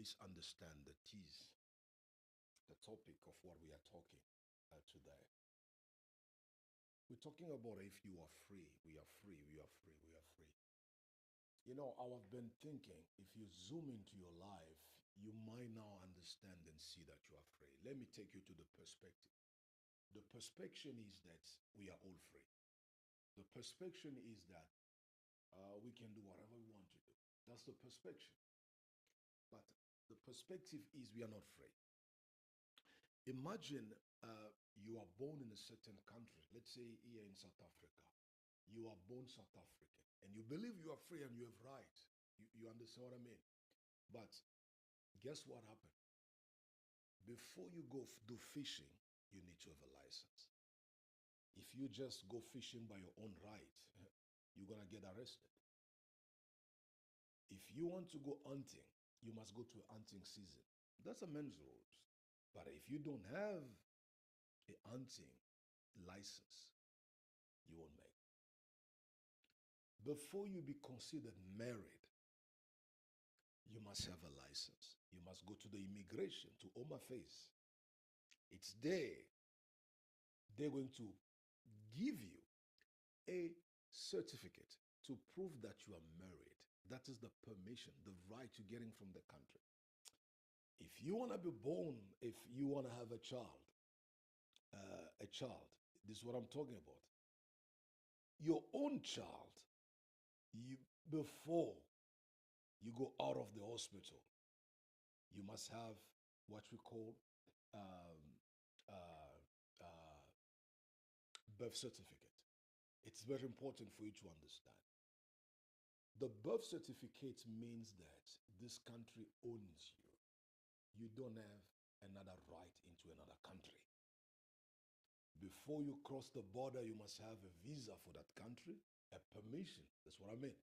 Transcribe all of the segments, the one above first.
please understand the tease, the topic of what we are talking today. We're talking about if you are free, we are free, we are free, we are free. You know, I've been thinking if you zoom into your life, you might now understand and see that you are free. Let me take you to the perspective. The perspective is that we are all free. The perspective is that we can do whatever we want to do. That's the perspective. But the perspective is we are not free. Imagine you are born in a certain country, let's say here in South Africa. You are born South African and you believe you are free and you have right. You understand what I mean? But guess what happened? Before you go do fishing, you need to have a license. If you just go fishing by your own right, you're going to get arrested. If you want to go hunting, you must go to a hunting season. That's a man's rules. But if you don't have a hunting license, you won't make it. Before you be considered married, you must have a license. You must go to the immigration, to Home Affairs. It's there. They're going to give you a certificate to prove that you are married. That is the permission, the right you're getting from the country. If you want to be born, if you want to have a child, this is what I'm talking about. Your own child, before you go out of the hospital, you must have what we call um, uh, uh, birth certificate. It's very important for you to understand. The birth certificate means that this country owns you. You don't have another right into another country. Before you cross the border, you must have a visa for that country, a permission. That's what I mean.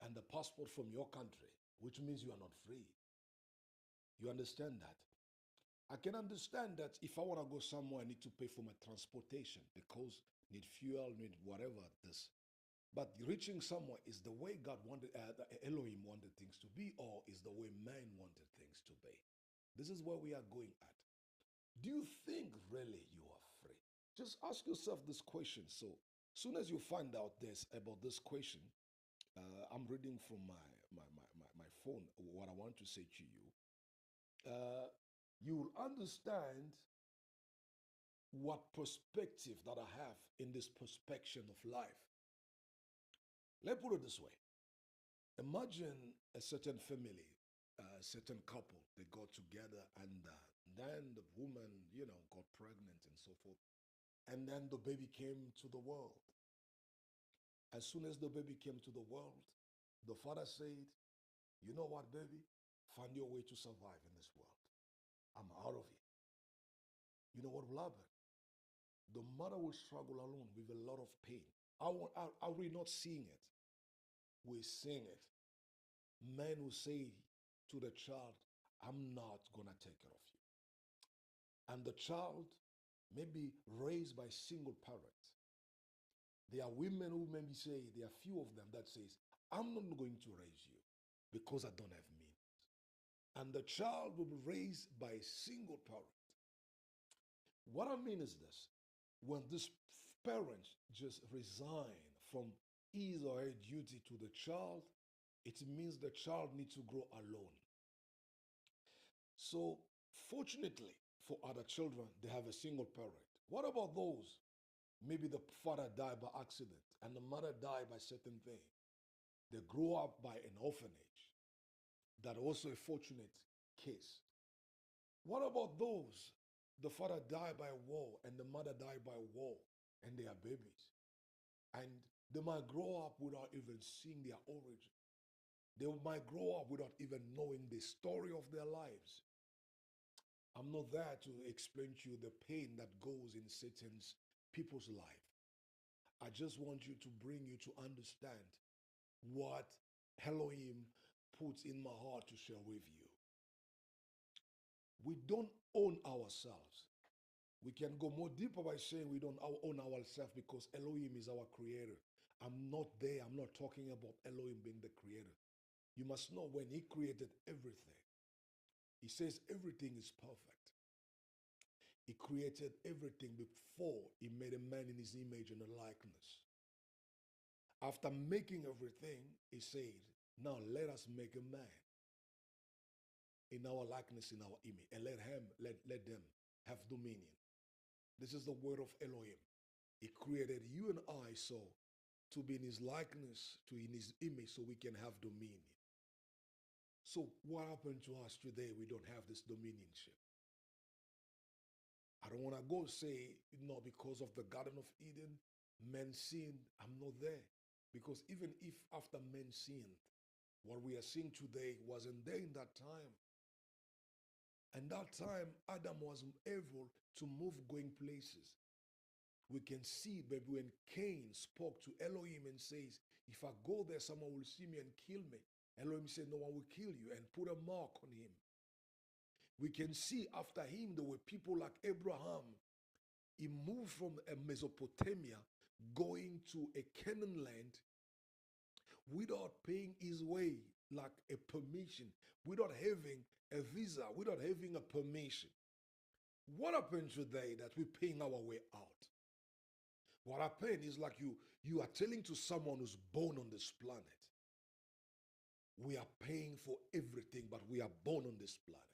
And the passport from your country, which means you are not free. You understand that? I can understand that if I want to go somewhere, I need to pay for my transportation because need fuel, need whatever this. But reaching somewhere is the way God wanted, Elohim wanted things to be, or is the way man wanted things to be. This is where we are going at. Do you think really you are free? Just ask yourself this question. So, soon as you find out this about this question, I'm reading from my phone what I want to say to you. You will understand what perspective that I have in this perspective of life. Let's put it this way. Imagine a certain family, a certain couple, they got together and then the woman, got pregnant and so forth. And then the baby came to the world. As soon as the baby came to the world, the father said, you know what, baby? Find your way to survive in this world. I'm out of here. You know what will happen? The mother will struggle alone with a lot of pain. Are we not seeing it? We're seeing it. Men will say to the child, I'm not going to take care of you. And the child may be raised by single parents. There are women who maybe say, there are few of them that says, I'm not going to raise you because I don't have means. And the child will be raised by a single parent. What I mean is this. When this parent just resign from his or her duty to the child, it means the child needs to grow alone. So, fortunately for other children, they have a single parent. What about those? Maybe the father died by accident and the mother died by certain thing. They grow up by an orphanage. That also a fortunate case. What about those? The father died by war and the mother died by war and they are babies. And they might grow up without even seeing their origin. They might grow up without even knowing the story of their lives. I'm not there to explain to you the pain that goes in Satan's people's life. I just want you to bring you to understand what Elohim puts in my heart to share with you. We don't own ourselves. We can go more deeper by saying we don't own ourselves because Elohim is our creator. I'm not there. I'm not talking about Elohim being the creator. You must know when he created everything, He says everything is perfect. He created everything before he made a man in his image and a likeness. After making everything, he said, now let us make a man in our likeness, in our image, and let them have dominion. This is the word of Elohim. He created you and I so to be in his likeness, to in his image, so we can have dominion. So what happened to us today? We don't have this dominionship. I don't want to go say, no, because of the Garden of Eden, men sinned, I'm not there. Because even if after men sinned, what we are seeing today wasn't there in that time. And that time, Adam was able to move going places. We can see, baby, when Cain spoke to Elohim and says, if I go there, someone will see me and kill me. Elohim said, no one will kill you, and put a mark on him. We can see after him, there were people like Abraham. He moved from Mesopotamia going to a Canaan land without paying his way, like a permission, without having a visa, without having a permission. What happened today that we're paying our way out? What happened is like you are telling to someone who's born on this planet, we are paying for everything, but we are born on this planet.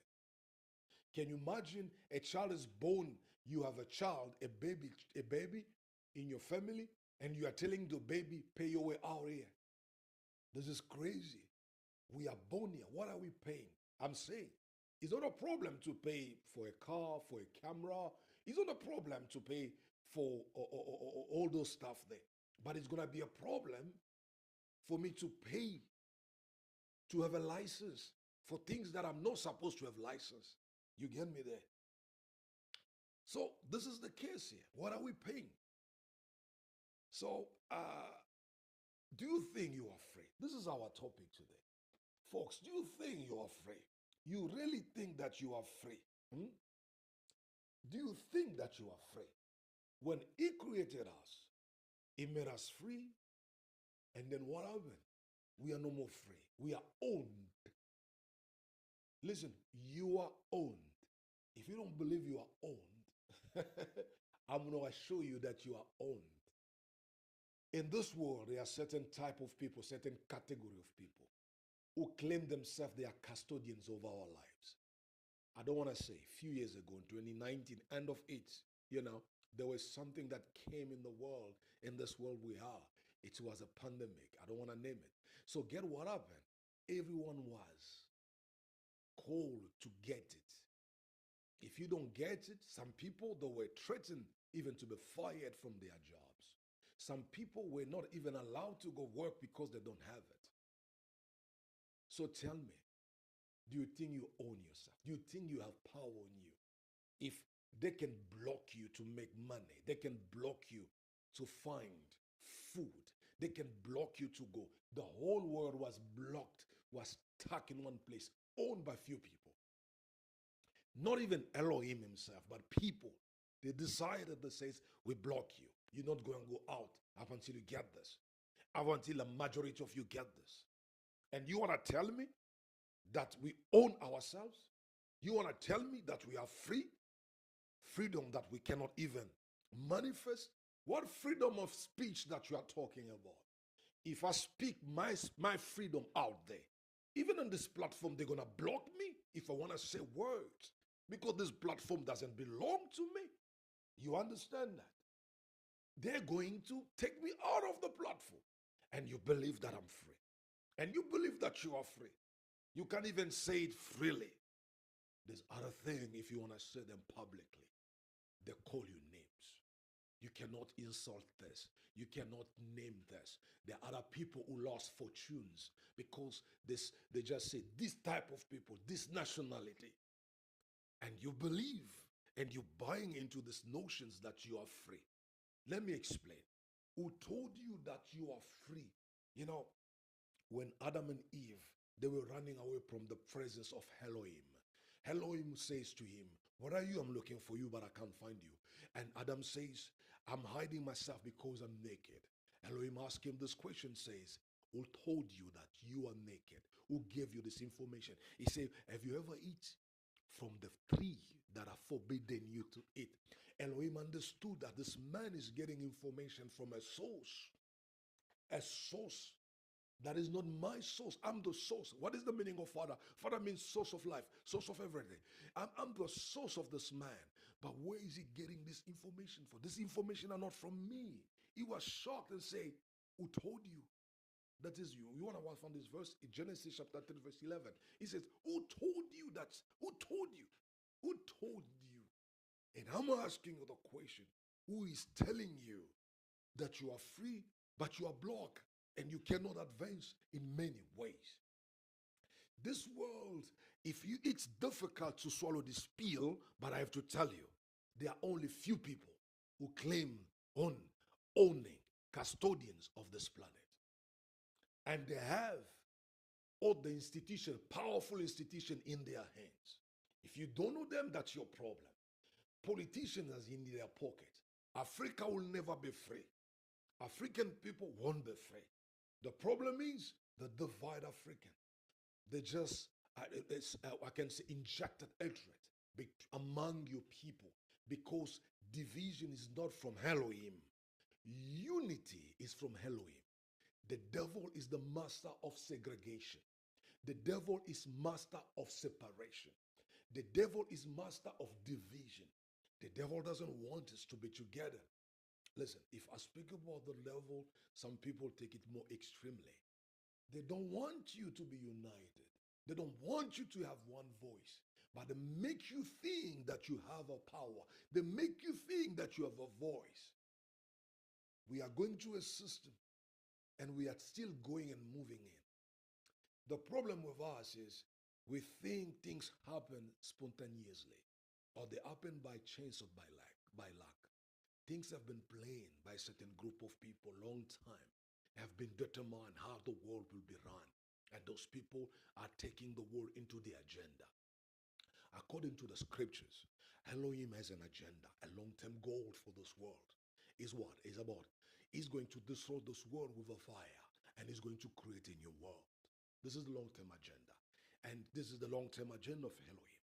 Can you imagine a child is born, you have a child, a baby in your family, and you are telling the baby, pay your way out here. This is crazy. We are born here. What are we paying? I'm saying it's not a problem to pay for a car, for a camera. It's not a problem to pay for all those stuff there. But it's going to be a problem for me to pay to have a license for things that I'm not supposed to have license. You get me there? So this is the case here. What are we paying? So do you think you are free? This is our topic today. Folks, do you think you are free? You really think that you are free? Do you think that you are free? When he created us, he made us free. And then what happened? We are no more free. We are owned. Listen, you are owned. If you don't believe you are owned, I'm going to show you that you are owned. In this world, there are certain type of people, certain category of people who claim themselves they are custodians of our lives. I don't want to say, a few years ago, in 2019, end of it, there was something that came in the world, in this world we are. It was a pandemic. I don't want to name it. So get what happened? Everyone was called to get it. If you don't get it, some people, they were threatened even to be fired from their jobs. Some people were not even allowed to go work because they don't have it. So tell me, do you think you own yourself? Do you think you have power on you? If they can block you to make money, they can block you to find food, they can block you to go. The whole world was blocked, was stuck in one place, owned by few people. Not even Elohim himself, but people. They decided that says, we block you. You're not going to go out up until you get this. Up until a majority of you get this. And you want to tell me that we own ourselves? You want to tell me that we are free? Freedom that we cannot even manifest? What freedom of speech that you are talking about? If I speak my freedom out there, even on this platform, they're going to block me if I want to say words because this platform doesn't belong to me. You understand that? They're going to take me out of the platform. And you believe that I'm free. And you believe that you are free. You can't even say it freely. There's other thing if you want to say them publicly. They call you names. You cannot insult this. You cannot name this. There are other people who lost fortunes because they just say this type of people, this nationality. And you believe and you're buying into these notions that you are free. Let me explain. Who told you that you are free? When Adam and Eve, they were running away from the presence of Elohim. Elohim says to him, "What are you? I'm looking for you, but I can't find you." And Adam says, "I'm hiding myself because I'm naked." Elohim asked him this question, says, "Who told you that you are naked? Who gave you this information?" He said, "Have you ever eaten from the tree that are forbidden you to eat. Elohim understood that this man is getting information from a source that is not my source. I'm the source. What is the meaning of Father? Father means source of life, source of everything. I'm the source of this man. But where is he getting this information from? This information are not from me. He was shocked and say, who told you? That is you. You want to find this verse in Genesis chapter 3, verse 11. He says, who told you that? Who told you? Who told you? And I'm asking you the question, who is telling you that you are free, but you are blocked and you cannot advance in many ways? This world, it's difficult to swallow this pill, but I have to tell you, there are only few people who claim owning custodians of this planet. And they have all the institution, powerful institution in their hands. If you don't know them, that's your problem. Politicians are in their pocket. Africa will never be free. African people won't be free. The problem is the divide African. They just, I can say, injected hatred among your people because division is not from Elohim. Unity is from Elohim. The devil is the master of segregation. The devil is master of separation. The devil is master of division. The devil doesn't want us to be together. Listen, if I speak about the level, some people take it more extremely. They don't want you to be united. They don't want you to have one voice. But they make you think that you have a power. They make you think that you have a voice. We are going through a system and we are still going and moving in. The problem with us is we think things happen spontaneously or they happen by chance or by luck. Things have been planned by a certain group of people long time, have been determined how the world will be run. And those people are taking the world into the agenda. According to the scriptures, Elohim has an agenda, a long-term goal for this world. Is what? Is about, he's going to destroy this world with a fire and he's going to create a new world. This is the long-term agenda. And this is the long-term agenda of Elohim.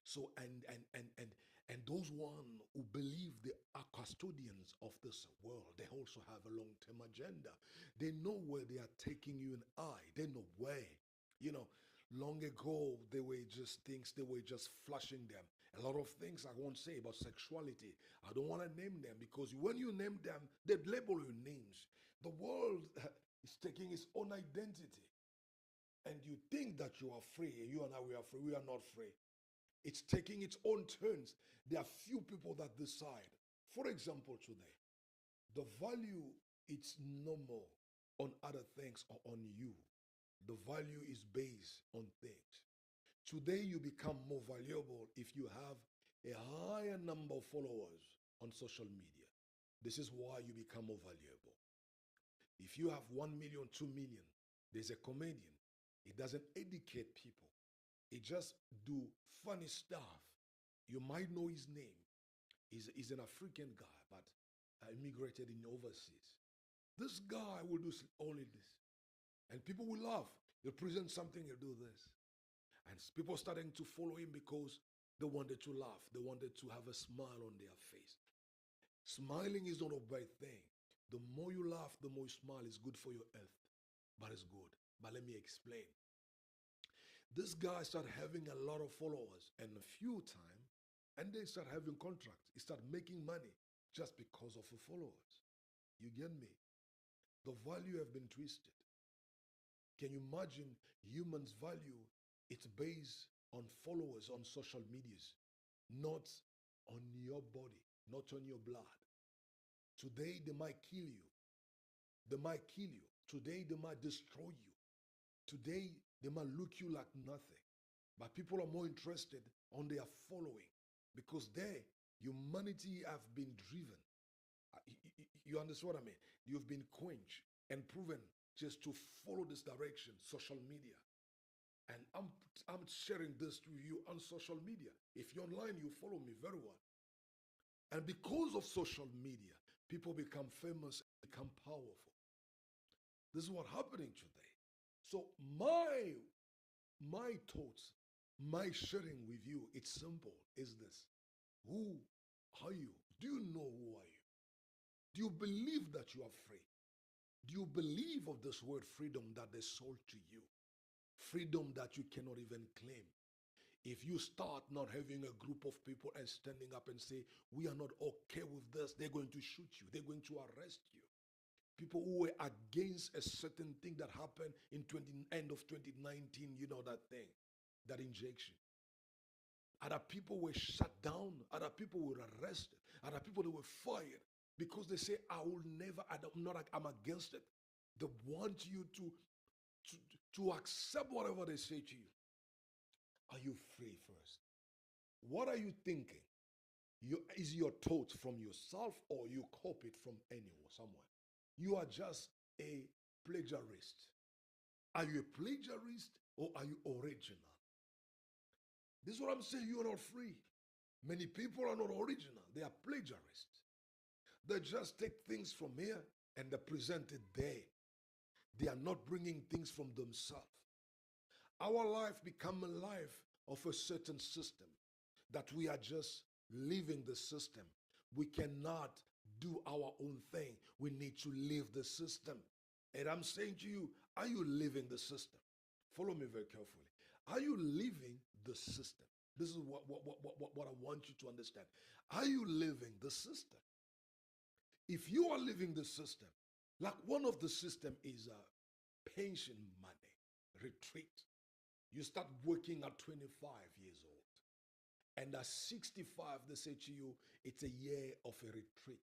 So, and those one who believe they are custodians of this world, they also have a long-term agenda. They know where they are taking you and I. They know where. You know, long ago, they were just things, they were just flashing them. A lot of things I won't say about sexuality. I don't want to name them because when you name them, they label your names. The world is taking its own identity. And you think that you are free. You and I, we are free. We are not free. It's taking its own turns. There are few people that decide. For example, today, the value, it's no more on other things or on you. The value is based on things. Today, you become more valuable if you have a higher number of followers on social media. This is why you become more valuable. If you have 1 million, 2 million, there's a comedian. He doesn't educate people. He just do funny stuff. You might know his name. He's an African guy, but immigrated in overseas. This guy will do only this. And people will laugh. He'll present something, he'll do this. And people starting to follow him because they wanted to laugh. They wanted to have a smile on their face. Smiling is not a bad thing. The more you laugh, the more you smile. It's good for your health. But it's good. But let me explain. This guy started having a lot of followers and a few time, and they start having contracts. He started making money just because of the followers. You get me? The value have been twisted. Can you imagine humans' value? It's based on followers on social medias, not on your body, not on your blood. Today they might kill you. They might kill you. Today they might destroy you. Today they might look you like nothing. But people are more interested on their following because there humanity have been driven. You understand what I mean? You've been quenched and proven just to follow this direction, social media. And I'm sharing this to you on social media. If you're online, you follow me very well. And because of social media, people become famous, become powerful. This is what's happening today. So my thoughts My sharing with you, it's simple, is this. Who are you? Do you know who are you? Do you believe that you are free? Do you believe of this word freedom that they sold to you? Freedom that you cannot even claim. If you start not having a group of people and standing up and say, we are not okay with this, they're going to shoot you, they're going to arrest you. People who were against a certain thing that happened in end of 2019, you know that thing, that injection. Other people were shut down, other people were arrested, other people that were fired because they say, I will never, I'm against it. They want you to, to accept whatever they say to you. Are you free first? What are you thinking? Is your thought from yourself or you copy it from anywhere, somewhere? You are just a plagiarist. Are you a plagiarist or are you original? This is what I'm saying. You are not free. Many people are not original. They are plagiarists. They just take things from here and they present it there. They are not bringing things from themselves. Our life become a life of a certain system that we are just living the system. We cannot do our own thing. We need to live the system. And I'm saying to you, are you living the system? Follow me very carefully. Are you living the system? This is what I want you to understand. Are you living the system? If you are living the system, like one of the system is pension money, retreat. You start working at 25 years old. And at 65, they say to you, it's a year of a retreat.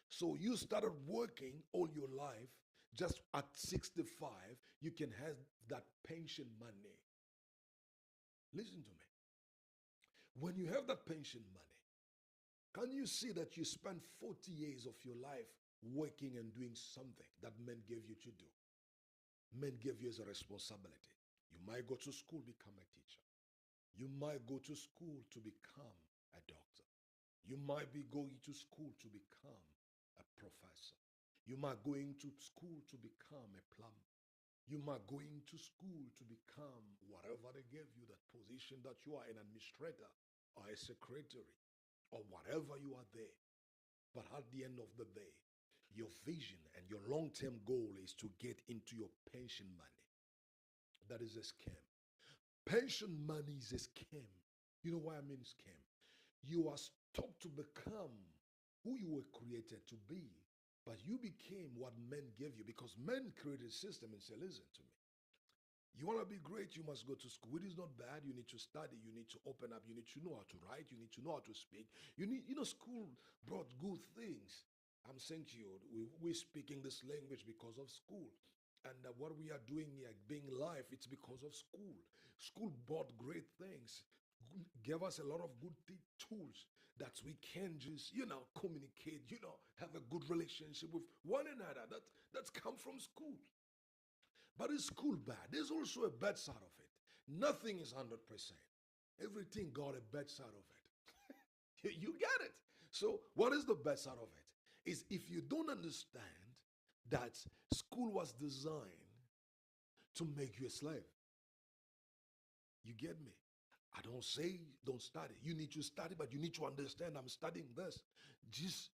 So you started working all your life. Just at 65, you can have that pension money. Listen to me. When you have that pension money, can you see that you spent 40 years of your life working and doing something that men gave you to do? Men gave you as a responsibility. You might go to school, become a teacher. You might go to school to become a doctor. You might be going to school to become a professor. You might going to school to become a plumber. You might going to school to become whatever they gave you, that position that you are, an administrator or a secretary or whatever you are there. But at the end of the day, your vision and your long-term goal is to get into your pension money. That is a scam. Pension money is a scam. You know why I mean scam? You are stopped to become who you were created to be, but you became what men gave you because men created a system and said, listen to me. You want to be great, you must go to school. It is not bad. You need to study. You need to open up. You need to know how to write. You need to know how to speak. School brought good things. I'm saying to you, we're speaking this language because of school. And what we are doing here, being live, it's because of school. School brought great things, gave us a lot of good tools that we can just, communicate, have a good relationship with one another. That's come from school. But is school bad? There's also a bad side of it. Nothing is 100%. Everything got a bad side of it. You get it. So what is the bad side of it? Is if you don't understand that school was designed to make you a slave. You get me? I don't say don't study. You need to study, but you need to understand I'm studying this. Just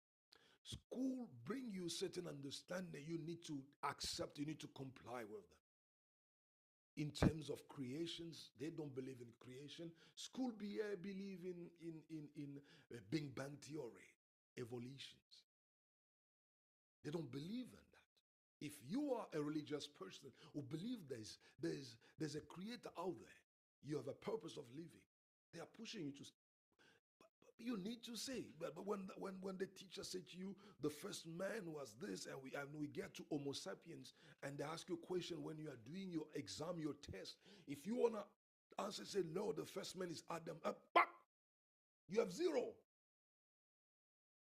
school bring you certain understanding. You need to accept, you need to comply with them. In terms of creations, they don't believe in creation. School believe in Big Bang theory, evolutions. They don't believe in that. If you are a religious person who believe there's a creator out there, you have a purpose of living. They are pushing you to. You need to say, but when the teacher said to you, the first man was this, and we get to Homo sapiens, and they ask you a question when you are doing your exam, your test. If you wanna answer, say no, the first man is Adam. You have zero.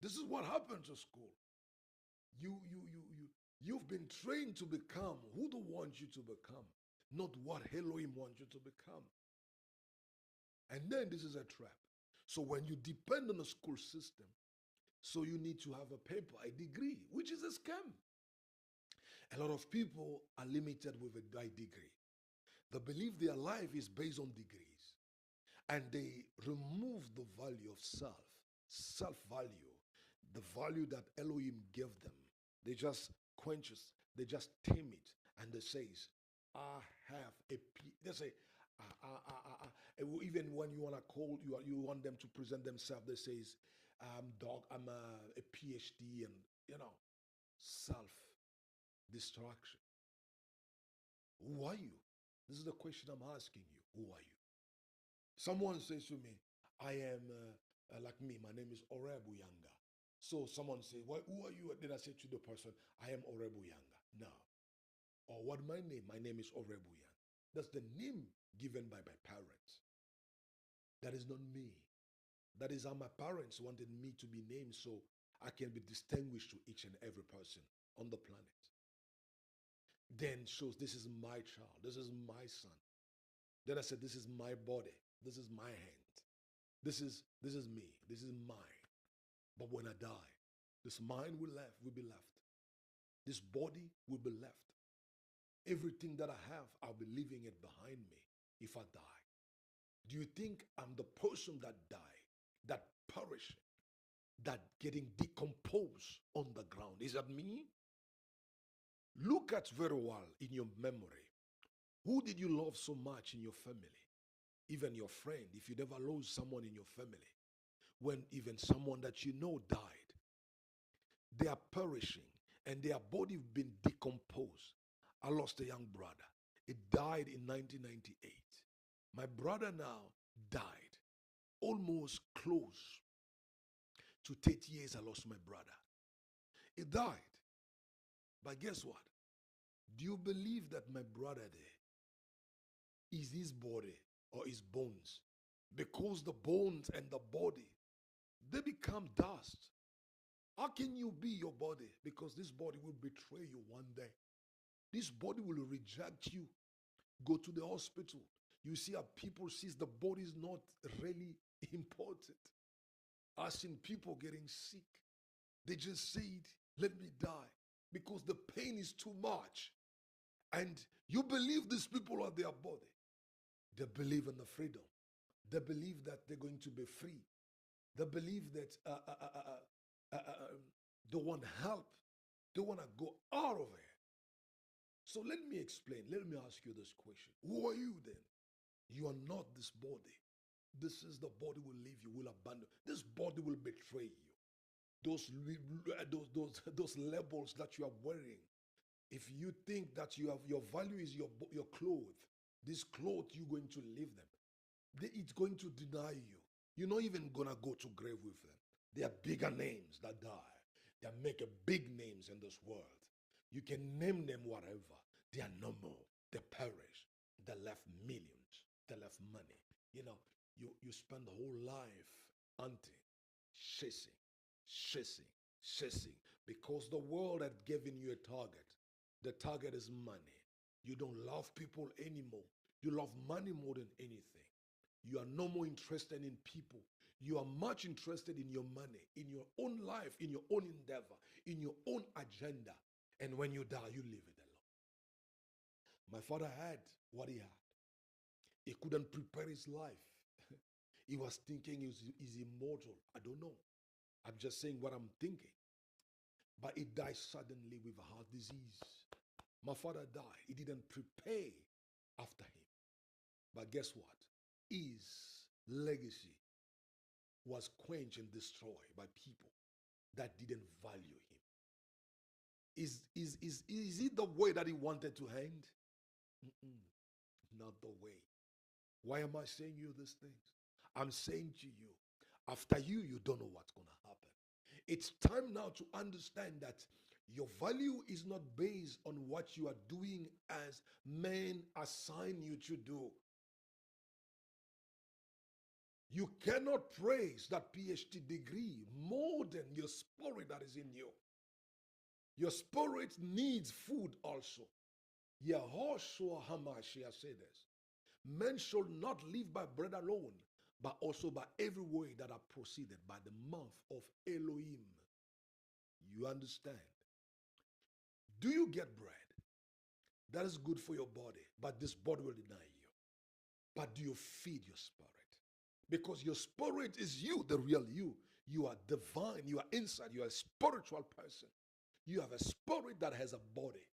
This is what happened to school. You've been trained to become who they want you to become, not what Elohim wants you to become. And then this is a trap. So when you depend on a school system, so you need to have a paper, a degree, which is a scam. A lot of people are limited with a degree. They believe their life is based on degrees. And they remove the value of self-value, the value that Elohim gave them. They just quenches, they just tame it, and they says, I have they say, even when you want to call, you want them to present themselves, they says, dog, I'm a PhD, and self-destruction. Who are you? This is the question I'm asking you. Who are you? Someone says to me, I am like me, my name is Horeb Uyanga. So someone says, who are you? Then I say to the person, I am Horeb Uyanga. No. Or what my name? My name is Horeb Uyanga. That's the name given by my parents. That is not me. That is how my parents wanted me to be named so I can be distinguished to each and every person on the planet. Then shows this is my child, this is my son. Then I said, this is my body, this is my hand, this is me, this is mine. But when I die, this mind will be left. This body will be left. Everything that I have, I'll be leaving it behind me if I die. Do you think I'm the person that died, that perishing, that getting decomposed on the ground? Is that me? Look at very well in your memory. Who did you love so much in your family? Even your friend, if you never lost someone in your family, when even someone that you know died, they are perishing and their body been decomposed. I lost a young brother. It died in 1998. My brother now died almost close to 30 years. I lost my brother. He died. But guess what? Do you believe that my brother there is his body or his bones? Because the bones and the body, they become dust. How can you be your body? Because this body will betray you one day. This body will reject you. Go to the hospital. You see how people see the body is not really important. I've seen people getting sick. They just said, let me die because the pain is too much. And you believe these people are their body. They believe in the freedom. They believe that they're going to be free. They believe that they want help. They want to go out of here. So let me explain. Let me ask you this question. Who are you then? You are not this body. This is the body will leave you, will abandon. This body will betray you. Those labels that you are wearing. If you think that you have your value is your clothes, this clothes you're going to leave them. It's going to deny you. You're not even gonna go to grave with them. There are bigger names that die. They are making big names in this world. You can name them whatever. They are no more. They perish. They left millions. They left money. You spend the whole life hunting, chasing, because the world had given you a target. The target is money. You don't love people anymore. You love money more than anything. You are no more interested in people. You are much interested in your money, in your own life, in your own endeavor, in your own agenda. And when you die, you leave it alone. My father had what he had. He couldn't prepare his life. He was thinking he's immortal. I don't know. I'm just saying what I'm thinking. But he died suddenly with a heart disease. My father died. He didn't prepare after him. But guess what? His legacy was quenched and destroyed by people that didn't value him. Is it the way that he wanted to end? Not the way. Why am I saying you these things? I'm saying to you, after you don't know what's going to happen. It's time now to understand that your value is not based on what you are doing as men assign you to do. You cannot praise that PhD degree more than your spirit that is in you. Your spirit needs food also. Yehoshua HaMashiach said this. Men shall not live by bread alone, but also by every word that are proceeded by the mouth of Elohim. You understand? Do you get bread? That is good for your body, but this body will deny you. But do you feed your spirit? Because your spirit is you, the real you. You are divine. You are inside. You are a spiritual person. You have a spirit that has a body.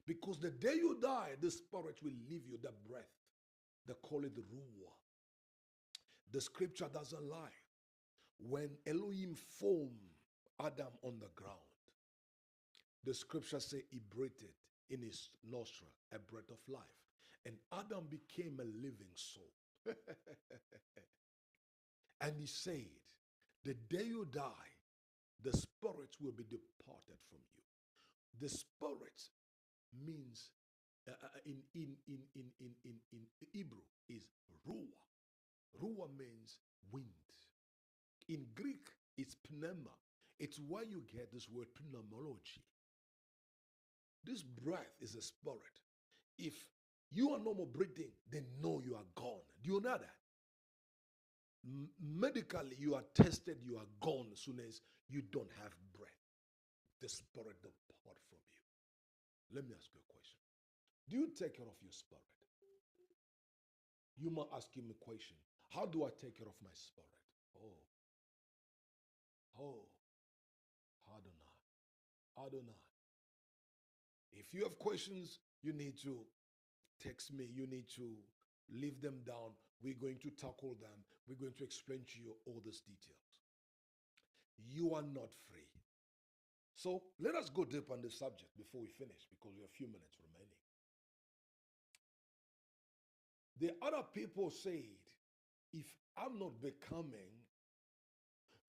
Because the day you die, the spirit will leave you, the breath. They call it ruah. The scripture doesn't lie. When Elohim formed Adam on the ground, the scripture says he breathed in his nostril a breath of life. And Adam became a living soul. And he said, the day you die, the spirit will be departed from you. The spirit means in Hebrew is ruah. Ruah means wind. In Greek, it's pneuma. It's where you get this word pneumology. This breath is a spirit. If you are no more breathing, they know you are gone. Do you know that? Medically, you are tested, you are gone as soon as you don't have breath. The spirit depart from you. Let me ask you a question. Do you take care of your spirit? You might ask him a question. How do I take care of my spirit? Adonai. If you have questions, you need to text me. You need to leave them down. We're going to tackle them. We're going to explain to you all these details. You are not free. So let us go deep on the subject before we finish, because we have a few minutes remaining. The other people said, if I'm not becoming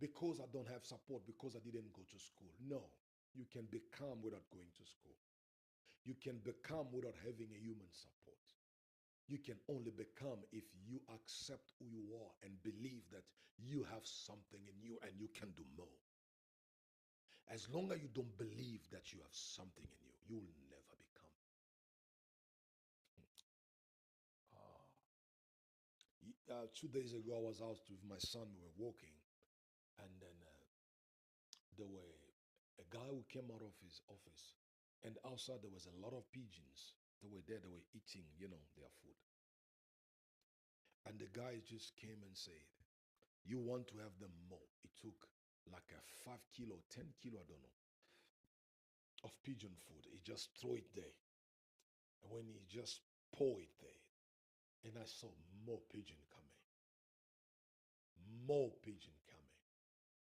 because I don't have support, because I didn't go to school. No, you can become without going to school. You can become without having a human support. You can only become if you accept who you are and believe that you have something in you and you can do more. As long as you don't believe that you have something in you, you will never become. 2 days ago, I was out with my son. We were walking, and then there were a guy who came out of his office, and outside there was a lot of pigeons. They were there. They were eating, their food. And the guy just came and said, "You want to have them more?" It took like a 5 kilo, 10 kilo, I don't know, of pigeon food. He just threw it there. And when he just poured it there, and I saw more pigeon coming. More pigeon coming.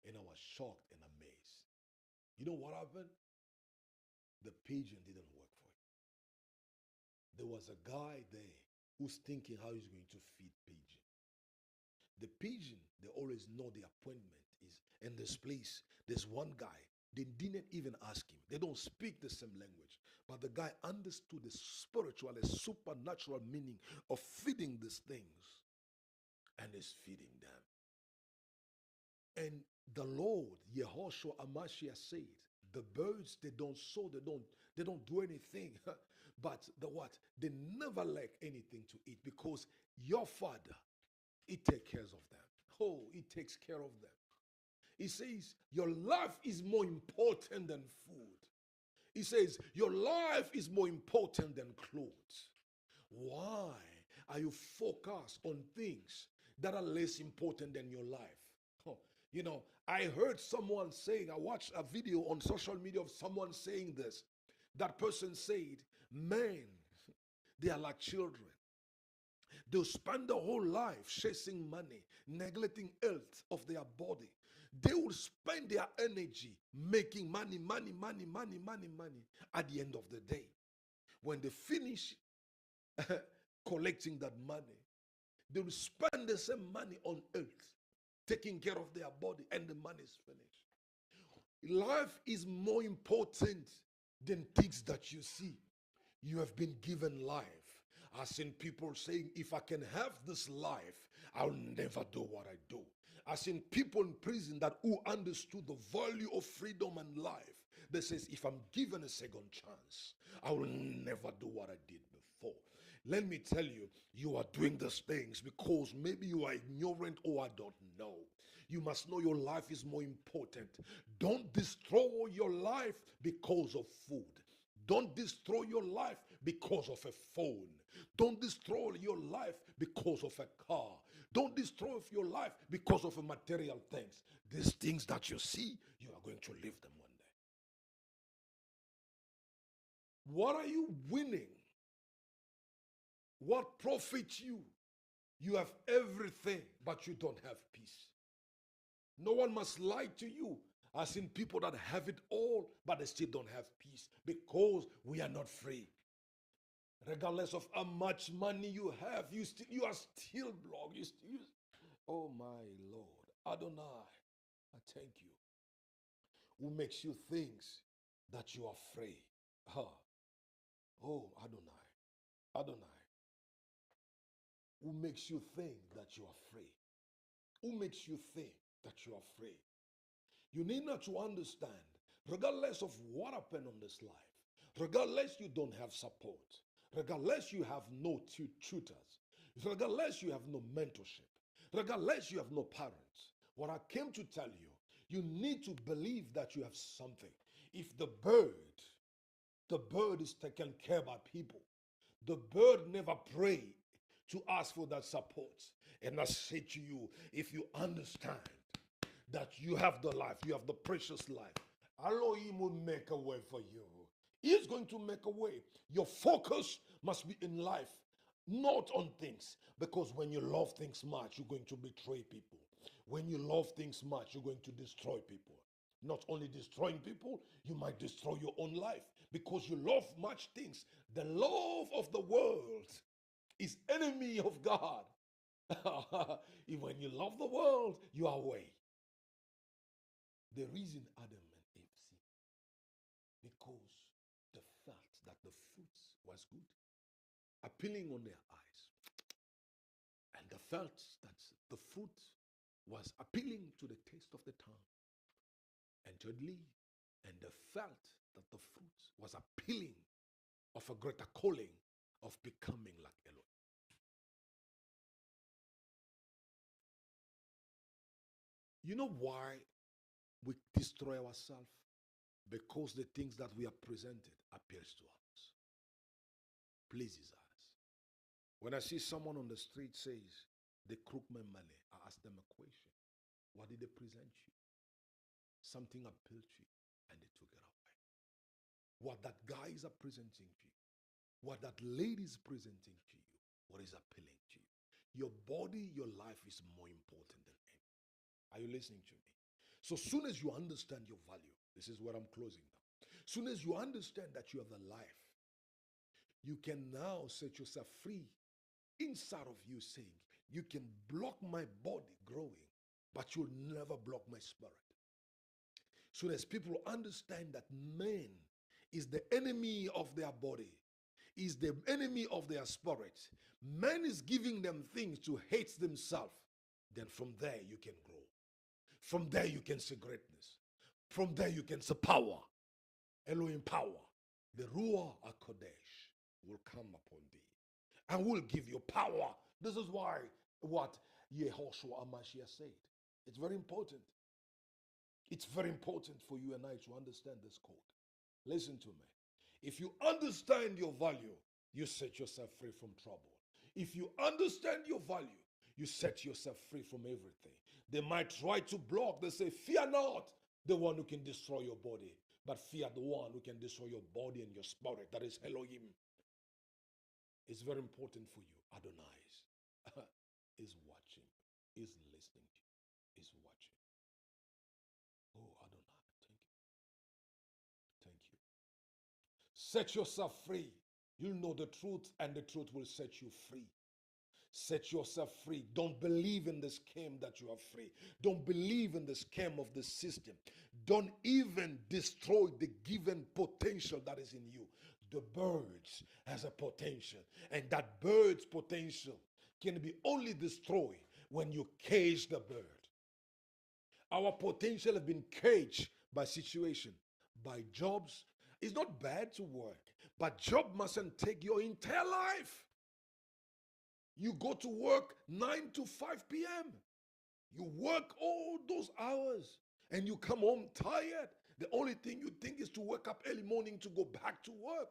And I was shocked and amazed. You know what happened? The pigeon didn't work for it. There was a guy there who's thinking how he's going to feed pigeon. The pigeon, they always know the appointment is in this place. There's one guy. They didn't even ask him. They don't speak the same language. But the guy understood the spiritual, the supernatural meaning of feeding these things. And is feeding them. And the Lord, Yehoshua Amashiach, said, the birds, they don't sow, they don't do anything. But the what? They never lack anything to eat, because your Father, He takes care of them. Oh, He takes care of them. He says, your life is more important than food. He says, your life is more important than clothes. Why are you focused on things that are less important than your life? I heard someone saying, I watched a video on social media of someone saying this. That person said, men, they are like children. They'll spend their whole life chasing money, neglecting health of their body. They will spend their energy making money. At the end of the day, when they finish collecting that money, they will spend the same money on earth, taking care of their body, and the money is finished. Life is more important than things that you see. You have been given life. I've seen people saying, if I can have this life, I'll never do what I do. I've seen people in prison that who understood the value of freedom and life. They says, if I'm given a second chance, I will never do what I did before. Let me tell you, you are doing these things because maybe you are ignorant or I don't know. You must know your life is more important. Don't destroy your life because of food. Don't destroy your life because of a phone. Don't destroy your life because of a car. Don't destroy your life because of material things. These things that you see, you are going to leave them one day. What are you winning? What profits you? You have everything, but you don't have peace. No one must lie to you. I've seen people that have it all, but they still don't have peace because we are not free. Regardless of how much money you have, you are still blocked. Oh my Lord, Adonai, I thank you. Who makes you think that you are free? Huh. Oh Adonai, Adonai. Who makes you think that you are free? Who makes you think that you are free? You need not to understand, regardless of what happened on this life, regardless you don't have support, regardless you have no tutors, regardless you have no mentorship, regardless you have no parents, what I came to tell you, you need to believe that you have something. If the bird is taken care by people, the bird never pray to ask for that support. And I say to you, if you understand that you have the life, you have the precious life, Elohim will make a way for you. He is going to make a way. Your focus must be in life, not on things. Because when you love things much, you're going to betray people. When you love things much, you're going to destroy people. Not only destroying people, you might destroy your own life because you love much things. The love of the world is enemy of God. When you love the world, you are away. The reason Adam and Eve sinned, because they felt that the fruit was good, appealing on their eyes. And they felt that the fruit was appealing to the taste of the tongue. And thirdly, and they felt that the fruit was appealing of a greater calling of becoming like Elohim. You know why we destroy ourselves? Because the things that we are presented appeals to us, pleases us. When I see someone on the street says, they crook my money, I ask them a question. What did they present you? Something appealed to you and they took it away. What that guy is presenting to you, what that lady is presenting to you, what is appealing to you. Your body, your life is more important than anything. Are you listening to me? So soon as you understand your value, this is where I'm closing now. Soon as you understand that you have a life, you can now set yourself free inside of you, saying, you can block my body growing, but you'll never block my spirit. Soon as people understand that man is the enemy of their body, is the enemy of their spirit, man is giving them things to hate themselves, then from there you can grow. From there you can see greatness. From there you can see power. Elohim power. The Ruach HaKodesh will come upon thee and will give you power. This is why what Yehoshua HaMashiach said. It's very important. It's very important for you and I to understand this code. Listen to me. If you understand your value, you set yourself free from trouble. If you understand your value, you set yourself free from everything. They might try to block. They say, fear not the one who can destroy your body, but fear the one who can destroy your body and your spirit. That is Elohim. It's very important for you. Adonai is watching, is listening to you, is watching. Oh, Adonai, thank you. Thank you. Set yourself free. You'll know the truth, and the truth will set you free. Set yourself free. Don't believe in the scam that you are free. Don't believe in the scam of the system. Don't even destroy the given potential that is in you. The birds has a potential, and that bird's potential can be only destroyed when you cage the bird. Our potential has been caged by situation, by jobs. It's not bad to work, but job mustn't take your entire life. You go to work 9 to 5 p.m. You work all those hours and you come home tired. The only thing you think is to wake up early morning to go back to work.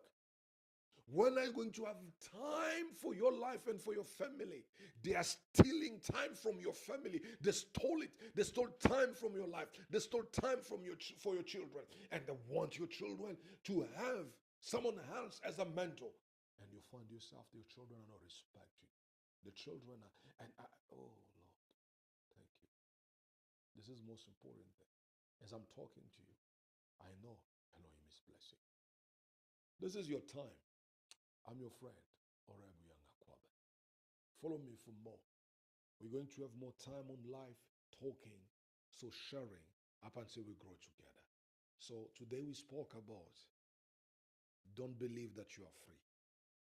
When are you going to have time for your life and for your family? They are stealing time from your family. They stole it. They stole time from your life. They stole time from for your children. And they want your children to have someone else as a mentor. And you find yourself, your children are not respecting. The children are, oh Lord, thank you. This is the most important thing. As I'm talking to you, I know Elohim is blessing. This is your time. I'm your friend, Horeb. Follow me for more. We're going to have more time on live talking, so sharing up until we grow together. So today we spoke about don't believe that you are free.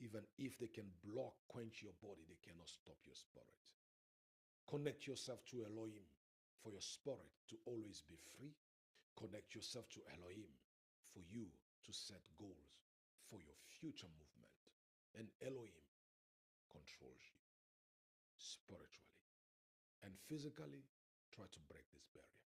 Even if they can block, quench your body, they cannot stop your spirit. Connect yourself to Elohim for your spirit to always be free. Connect yourself to Elohim for you to set goals for your future movement. And Elohim controls you spiritually and physically. Try to break this barrier.